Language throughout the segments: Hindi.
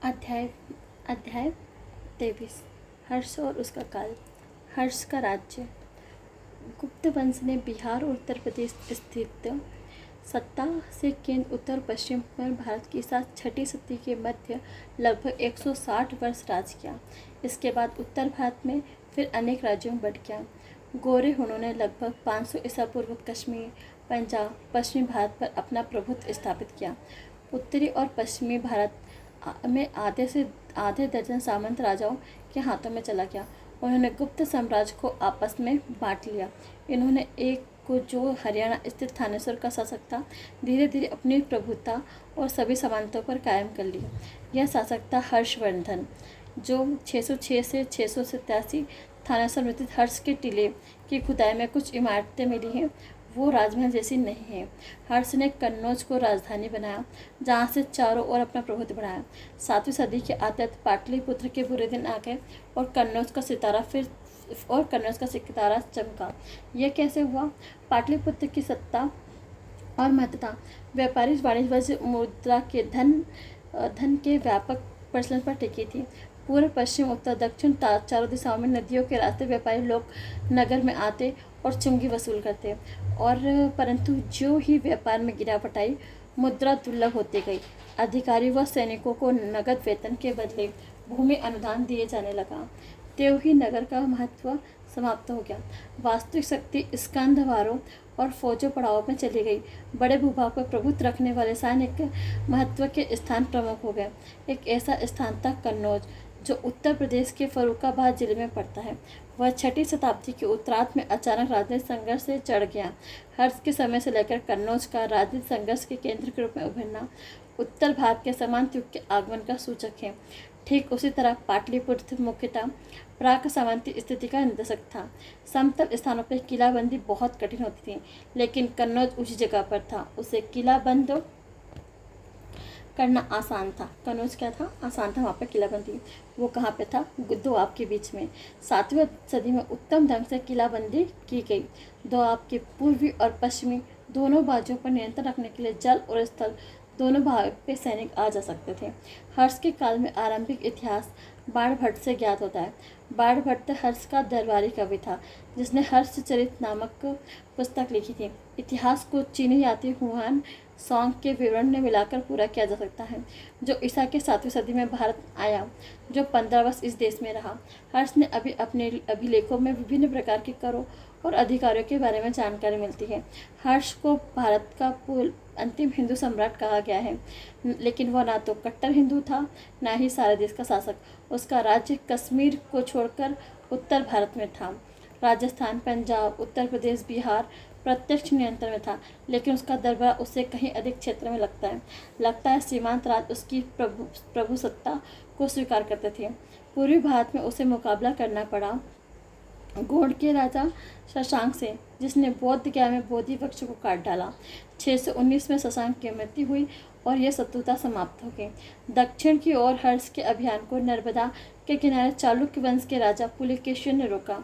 अध्याय अध्याय 23। हर्ष और उसका काल। हर्ष का राज्य। गुप्त वंश ने बिहार और उत्तर प्रदेश स्थित सत्ता से केंद्र उत्तर पश्चिम में भारत की साथ छठी सदी के मध्य लगभग 160 वर्ष राज किया। इसके बाद उत्तर भारत में फिर अनेक राज्यों में बंट गया। गोरे हुनों ने लगभग 500 ईसा पूर्व कश्मीर, पंजाब, पश्चिमी भारत पर अपना प्रभुत्व स्थापित किया। उत्तरी और पश्चिमी भारत में आधे दर्जन सामंत राजाओं के हाथों में चला गया। उन्होंने गुप्त साम्राज्य को आपस में बांट लिया। इन्होंने एक को, जो हरियाणा स्थित थानेश्वर का शासक था, धीरे धीरे अपनी प्रभुता और सभी समानताओं पर कायम कर लिया। यह शासक था हर्षवर्धन, जो 606 से 687 थानेश्वर में स्थित हर्ष के टीले की खुदाई में कुछ इमारतें मिली हैं, वो राजमहल जैसी नहीं है। हर्ष ने कन्नौज को राजधानी बनाया, जहाँ से चारों ओर अपना प्रभुत्व बढ़ाया। 7वीं सदी के आते पाटलिपुत्र के बुरे दिन आ गए और कन्नौज का सितारा चमका। यह कैसे हुआ? पाटलिपुत्र की सत्ता और महत्ता व्यापारी वाणिज्य मुद्रा के धन के व्यापक प्रचलन पर टिकी थी। पूर्व, पश्चिम, उत्तर, दक्षिण चारों दिशाओं में नदियों के रास्ते व्यापारी लोग नगर में आते और चुंगी वसूल करते और परंतु जो ही व्यापार में गिरावट आई, मुद्रा दुर्लभ होती गई। अधिकारी व सैनिकों को नगद वेतन के बदले भूमि अनुदान दिए जाने लगा। त्यों ही नगर का महत्व समाप्त हो गया। वास्तविक शक्ति स्कंधवारों और फौजों पड़ाव में चली गई। बड़े भूभाग पर प्रभुत्व रखने वाले सैनिक महत्व के स्थान प्रमुख हो गए। एक ऐसा स्थान था कन्नौज, जो उत्तर प्रदेश के फर्रुखाबाद जिले में पड़ता है। वह 6ठी शताब्दी के उत्तरार्ध में अचानक राजनीतिक संघर्ष से चढ़ गया। हर्ष के समय से लेकर कन्नौज का राजनीतिक संघर्ष के केंद्र के रूप में उभरना उत्तर भारत के समान युग के आगमन का सूचक है। ठीक उसी तरह पाटलिपुत्र मुख्यतः प्राक सामंती स्थिति का निदर्शक था। समतल स्थानों पर किलाबंदी बहुत कठिन होती थी, लेकिन कन्नौज ऊंची जगह पर था, उसे किलाबंद करना आसान था। कन्नौज क्या था? आसान था। वहाँ पर किलाबंदी, वो कहाँ पे था? दोआब के बीच में। 7वीं सदी में उत्तम ढंग से किलाबंदी की गई। दोआब के पूर्वी और पश्चिमी दोनों बाजुओं पर नियंत्रण रखने के लिए जल और स्थल दोनों भाग पे सैनिक आ जा सकते थे। हर्ष के काल में आरंभिक इतिहास बाणभट्ट से ज्ञात होता है। बाणभट्ट हर्ष का दरबारी कवि था, जिसने हर्षचरित नामक पुस्तक लिखी थी। इतिहास को चीनी यात्री हुआन सॉन्ग के विवरण में मिलाकर पूरा किया जा सकता है, जो ईसा के 7वीं सदी में भारत आया, जो 15 वर्ष इस देश में रहा। हर्ष ने अपने अभिलेखों में विभिन्न प्रकार के करों और अधिकारियों के बारे में जानकारी मिलती है। हर्ष को भारत का अंतिम हिंदू सम्राट कहा गया है, लेकिन वह ना तो कट्टर हिंदू था, ना ही सारे देश का शासक। उसका राज्य कश्मीर को छोड़कर उत्तर भारत में था। राजस्थान, पंजाब, उत्तर प्रदेश, बिहार प्रत्यक्ष नियंत्रण में था, लेकिन उसका दरबार उससे कहीं अधिक क्षेत्र में लगता है सीमांत राज्य उसकी प्रभुसत्ता को स्वीकार करते थे। पूर्वी भारत में उसे मुकाबला करना पड़ा गोंड के राजा शशांक से, जिसने बौद्ध गया में बोधि वृक्ष को काट डाला। 619 में शशांक की मृत्यु हुई और यह शत्रुता समाप्त हो गई। दक्षिण की ओर हर्ष के अभियान को नर्मदा के किनारे चालुक्य वंश के राजा पुलकेशिन ने रोका।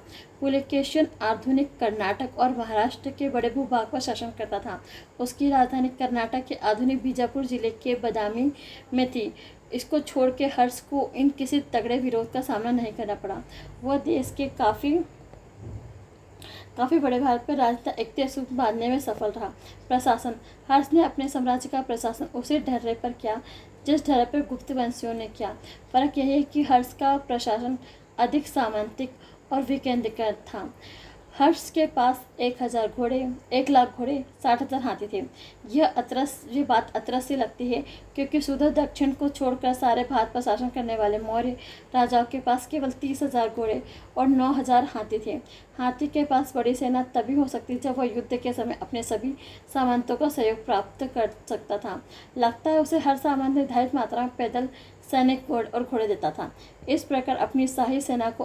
पुलकेशिन आधुनिक कर्नाटक और महाराष्ट्र के बड़े भूभाग पर शासन करता था। उसकी राजधानी कर्नाटक के आधुनिक बीजापुर जिले के बदामी में थी। इसको छोड़ के हर्ष को इन किसी तगड़े विरोध का सामना नहीं करना पड़ा। वह देश के काफ़ी बड़े भारत पर राजनीतिक एकता बांधने में सफल रहा। प्रशासन। हर्ष ने अपने साम्राज्य का प्रशासन उसी ढर्रे पर किया जिस ढर्रे पर गुप्त वंशियों ने किया। फर्क यह है कि हर्ष का प्रशासन अधिक सामंतिक और विकेंद्रीकृत था। हर्ष के पास 1,000 घोड़े, 1,00,000 घोड़े, 60,000 हाथी थे। ये बात अतरस सी लगती है, क्योंकि सुदूर दक्षिण को छोड़कर सारे भारत पर शासन करने वाले मौर्य राजाओं के पास केवल 30,000 घोड़े और 9,000 हाथी थे। हाथी के पास बड़ी सेना तभी हो सकती जब वह युद्ध के समय अपने सभी सामंतों का सहयोग प्राप्त कर सकता था। लगता है उसे हर सामंत निर्धारित मात्रा में पैदल सैनिक और घोड़े देता था। इस प्रकार अपनी शाही सेना को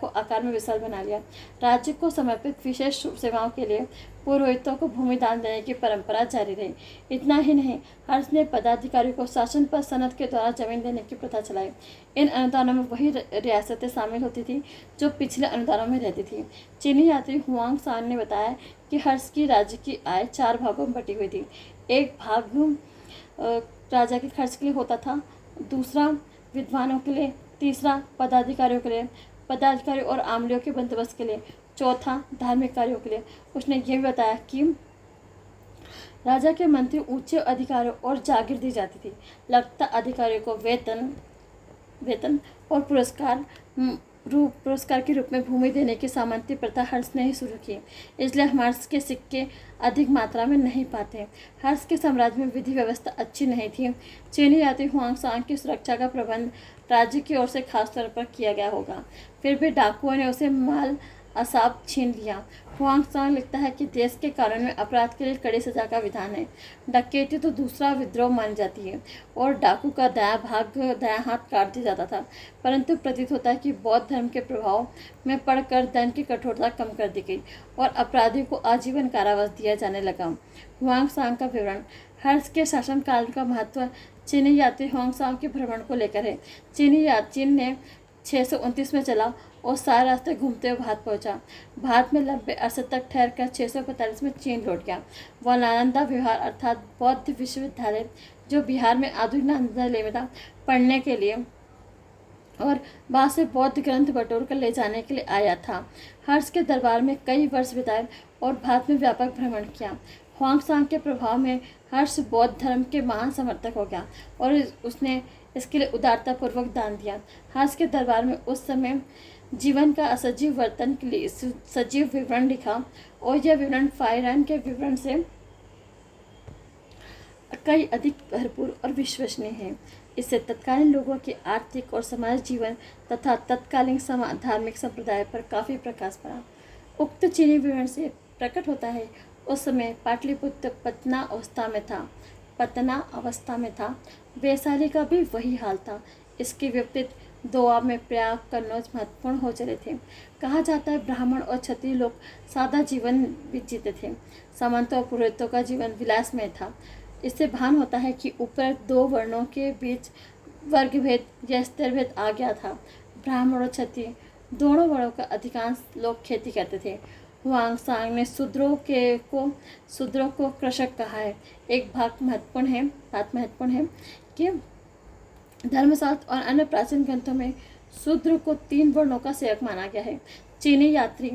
आकार में विशाल बना लिया। राज्य को समर्पित विशेष सेवाओं के लिए पुरोहितों को भूमि दान देने की परंपरा जारी रही। इतना ही नहीं, हर्ष ने पदाधिकारियों को शासन पर सनद के द्वारा जमीन देने की प्रथा चलाई। इन अनुदानों में वही रियासतें शामिल होती थी जो पिछले अनुदानों में रहती थी। चीनी यात्री हुआंग सांग ने बताया कि हर्ष की राज्य की आय 4 भागों में बटी हुई थी। एक भाग राजा के खर्च के लिए होता था, दूसरा विद्वानों के लिए, तीसरा पदाधिकारियों के लिए, पदाधिकारी और आमलियों के बंदोबस्त के लिए, चौथा धार्मिक कार्यों के लिए। उसने यह भी बताया कि राजा के मंत्री ऊंचे अधिकारों और जागीर दी जाती थी। लगता अधिकारियों को वेतन और पुरस्कार के रूप में भूमि देने की सामंती प्रथा हर्ष ने ही शुरू की, इसलिए हम हर्ष के सिक्के अधिक मात्रा में नहीं पाते। हर्ष के साम्राज्य में विधि व्यवस्था अच्छी नहीं थी। चीनी यात्री हुआंगसांग की सुरक्षा का प्रबंध राज्य की ओर से खास तौर पर किया गया होगा, फिर भी डाकुओं ने उसे माल असाब छीन लिया। हुआंगसांग लिखता है कि देश के कानून में अपराध के लिए कड़ी सजा का विधान है। डकैती तो दूसरा विद्रोह मानी जाती है और डाकू का दायां हाथ काट दिया जाता था, परंतु प्रतीत होता है कि बौद्ध धर्म के प्रभाव में पड़कर दंड की कठोरता कम कर दी गई और अपराधी को आजीवन कारावास दिया जाने लगा। हुआंगसांग का विवरण। हर्ष के शासनकाल का महत्व चीनी यात्री हुआंगसांग के भ्रमण को लेकर है। चीन ने 629 में चला और सारे रास्ते घूमते हुए भारत पहुंचा। भारत में लंबे अरसे तक ठहर कर 645 में चीन लौट गया। वह नालंदा विहार अर्थात बौद्ध विश्वविद्यालय, जो बिहार में आधुनिक नालंदा जिले में था, पढ़ने के लिए और वहाँ से बौद्ध ग्रंथ बटोर कर ले जाने के लिए आया था। हर्ष के दरबार में कई वर्ष बिताए और भारत में व्यापक भ्रमण किया। हुआंगसांग के प्रभाव में हर्ष बौद्ध धर्म के महान समर्थक हो गया और उसने इसके लिए उदारतापूर्वक दान दिया। हर्ष के दरबार में उस समय जीवन का असजीव वर्तन के लिए सजीव विवरण लिखा और यह विवरण फायरन के विवरण से कई अधिक भरपूर और विश्वसनीय है। इससे तत्कालीन लोगों के आर्थिक और समाज जीवन तथा तत्कालीन धार्मिक संप्रदाय पर काफ़ी प्रकाश पड़ा। उक्त चीनी विवरण से प्रकट होता है उस समय पाटलिपुत्र पतना अवस्था में था। वैशाली का भी वही हाल था। इसके विपरीत दोआब में प्रयाग कन्नौज महत्वपूर्ण हो चले थे। कहा जाता है ब्राह्मण और क्षत्रिय लोग सादा जीवन जीते थे। सामंतों और पुरोहितों का जीवन विलास में था। इससे भान होता है कि ऊपर दो वर्णों के बीच वर्गभेद या स्तरभेद आ गया था। ब्राह्मण और क्षत्रिय दोनों वर्णों का अधिकांश लोग खेती करते थे। हुआंगसांग ने शूद्रों को कृषक कहा है। एक बात महत्वपूर्ण है कि धर्मशास्त्र और अन्य प्राचीन ग्रंथों में शूद्र को 3 वर्णों का सेवक माना गया है। चीनी यात्री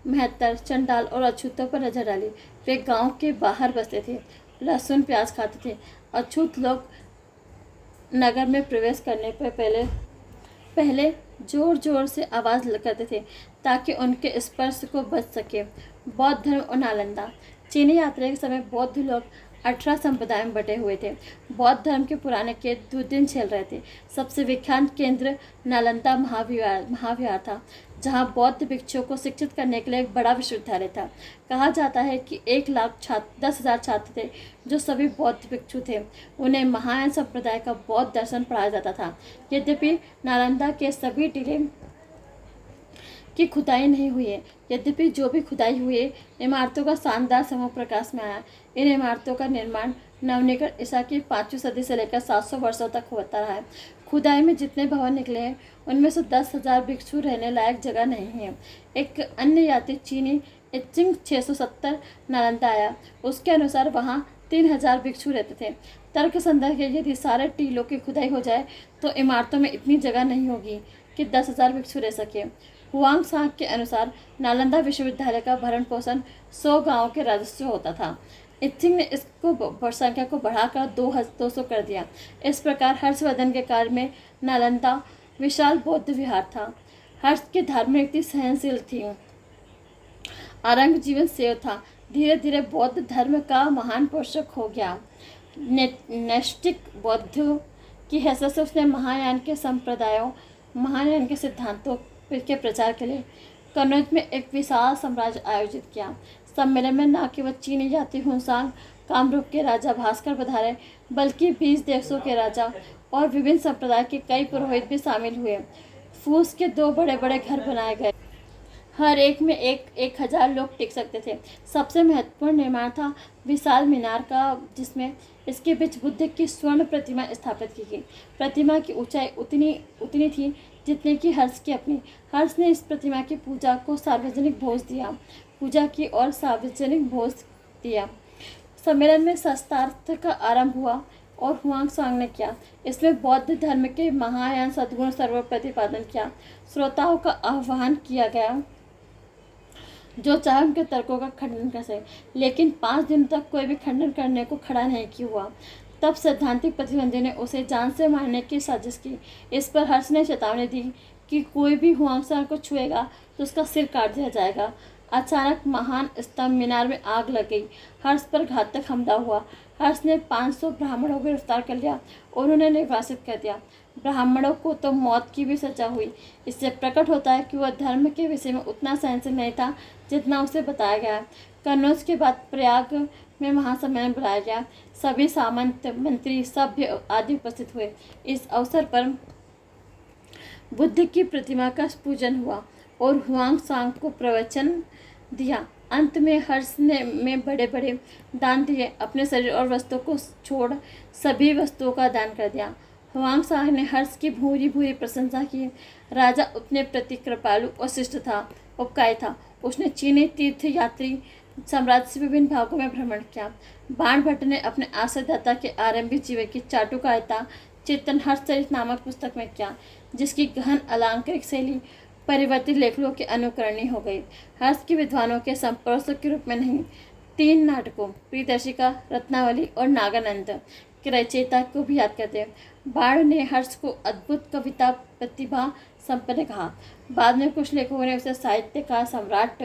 मेहतर, चंडाल और अछूतों पर नजर डाली। वे गांव के बाहर बसते थे, लहसुन प्याज खाते थे। अछूत लोग नगर में प्रवेश करने पर पहले जोर जोर से आवाज़ करते थे ताकि उनके स्पर्श को बच सके। बौद्ध धर्म और नालंदा। चीनी यात्रा के समय बौद्ध लोग 18 संप्रदाय में बटे हुए थे। बौद्ध धर्म के पुराने केंद्र 2 दिन चल रहे थे। सबसे विख्यात केंद्र नालंदा महाविहार था, जहां बौद्ध भिक्षुओं को शिक्षित करने के लिए एक बड़ा विश्वविद्यालय था। कहा जाता है कि 1,10,000 छात्र थे जो सभी बौद्ध भिक्षु थे। उन्हें महायान संप्रदाय का बौद्ध दर्शन पढ़ाया जाता था। यद्यपि नालंदा के सभी टीले की खुदाई नहीं हुई है, यद्यपि जो भी खुदाई हुई है, इमारतों का शानदार समूह प्रकाश में आया। इन इमारतों का निर्माण नवनिर्मित ईसा की 5वीं सदी से लेकर 700 वर्षों तक होता रहा है। खुदाई में जितने भवन निकले हैं उनमें से 10,000 भिक्षु रहने लायक जगह नहीं है। एक अन्य यात्री चीनी इचिंग 670 नालंदा आया। उसके अनुसार वहाँ 3,000 भिक्षु रहते थे। तर्क संदर्भ है, यदि सारे टीलों की खुदाई हो जाए तो इमारतों में इतनी जगह नहीं होगी कि 10,000 भिक्षु रह सके। हुआंगसांग के अनुसार नालंदा विश्वविद्यालय का भरण पोषण 100 गांवों के राजस्व होता था। इचिंग ने इसको संख्या को बढ़ाकर 200 कर दिया। इस प्रकार हर्षवर्धन के काल में नालंदा विशाल बौद्ध विहार था। हर्ष की धार्मिक रीति सहनशील थी। आरंभ जीवन सेव था। धीरे धीरे बौद्ध धर्म का महान पोषक हो गया। नैष्ठिक बौद्ध की हैसियत से उसने महायान के सिद्धांतों के प्रचार के लिए कन्नौज में एक विशाल साम्राज्य आयोजित किया। सम्मेलन में न केवल चीनी यात्री हुआंगसांग, कामरूप के राजा भास्कर पधारे, बल्कि 20 देशों के राजा और विभिन्न संप्रदाय के कई पुरोहित भी शामिल हुए। फूस के 2 बड़े बड़े घर बनाए गए, हर एक में 1,000 लोग टिक सकते थे। सबसे महत्वपूर्ण निर्माण था विशाल मीनार का, जिसमें इसके बीच बुद्ध की स्वर्ण प्रतिमा स्थापित की गई। प्रतिमा की ऊंचाई उतनी थी जितने की हर्ष की अपनी। हर्ष ने इस प्रतिमा की पूजा की और सार्वजनिक भोज दिया। सम्मेलन में शस्त्रार्थ का आरंभ हुआ और हुआंगसांग ने किया। इसमें बौद्ध धर्म के महायान सद्गुण सर्व प्रतिपादन किया। श्रोताओं का आह्वान किया गया जो चाहे उनके तर्कों का खंडन कर सके, लेकिन 5 दिन तक कोई भी खंडन करने को खड़ा नहीं हुआ। तब सैद्धांतिक प्रतिद्वंदी ने उसे जान से मारने की साजिश की। इस पर हर्ष ने चेतावनी दी कि कोई भी हुआंगसांग को छुएगा तो उसका सिर काट दिया जाएगा। अचानक महान स्तंभ मीनार में आग लग गई। हर्ष पर घातक हमला हुआ। हर्ष ने 500 ब्राह्मणों को गिरफ्तार कर लिया और उन्हें निर्वासित कर दिया। ब्राह्मणों को तो मौत की भी सजा हुई। इससे प्रकट होता है कि वह धर्म के विषय में उतना सहनशील नहीं था जितना उसे बताया गया है। कन्नौज के बाद प्रयाग में महासम्मेलन बुलाया गया। सभी सामंत, मंत्री, सभ्य आदि उपस्थित हुए। इस अवसर पर बुद्ध की प्रतिमा का पूजन हुआ और हुआंगसांग को प्रवचन दिया। अंत में हर्ष ने में बड़े बड़े दान दिए। अपने शरीर और वस्तुओं को छोड़ सभी वस्तुओं का दान कर दिया। हुआंगसांग ने हर्ष की भूरी भूरी प्रशंसा की। राजा अपने प्रति कृपालु और शिष्ट था, उपकारी था। उसने चीनी तीर्थ यात्री साम्राज्य से विभिन्न भागों में भ्रमण किया। बाणभट्ट ने अपने आश्रयदाता के आरंभिक जीवन की चाटुकारिता चेतन हर्षचरित नामक पुस्तक में किया, जिसकी गहन अलंकारिक शैली परिवर्तित लेखकों के अनुकरणीय हो गई। हर्ष के विद्वानों के संपर्क के रूप में नहीं, 3 नाटकों प्रियदर्शिका, रत्नावली और नागानंद के रचयिता को भी याद करते हैं। बाण ने हर्ष को अद्भुत कविता प्रतिभा संपन्न कहा। बाद में कुछ लेखकों ने उसे साहित्य का सम्राट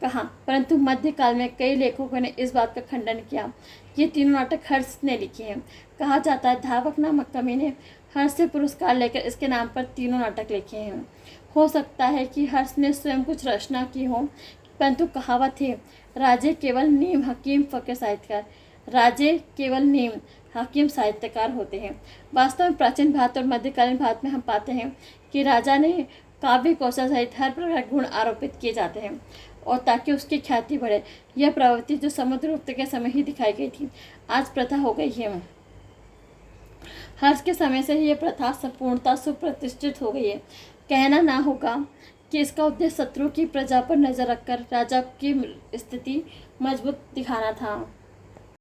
कहा, परंतु मध्यकाल में कई लेखकों ने इस बात का खंडन किया। ये तीनों नाटक हर्ष ने लिखे हैं। कहा जाता है धावक नामक कवि ने हर्ष से पुरस्कार लेकर इसके नाम पर तीनों नाटक लिखे हैं। हो सकता है कि हर्ष ने स्वयं कुछ रचना की हो, परंतु कहावत है राजे केवल नीम हकीम फकीर साहित्यकार। राजे केवल नीम हकीम साहित्यकार होते हैं। वास्तव में प्राचीन भारत और मध्यकालीन भारत में हम पाते हैं कि राजा ने काव्य कौशल सहित हर प्रकार के गुण आरोपित किए जाते हैं और ताकि उसकी ख्याति बढ़े। यह प्रवृत्ति जो समुद्रगुप्त के समय ही दिखाई गई थी, आज प्रथा हो गई है। हर्ष के समय से ही यह प्रथा संपूर्णता सुप्रतिष्ठित हो गई है। कहना ना होगा कि इसका उद्देश्य शत्रु की प्रजा पर नजर रखकर राजा की स्थिति मजबूत दिखाना था।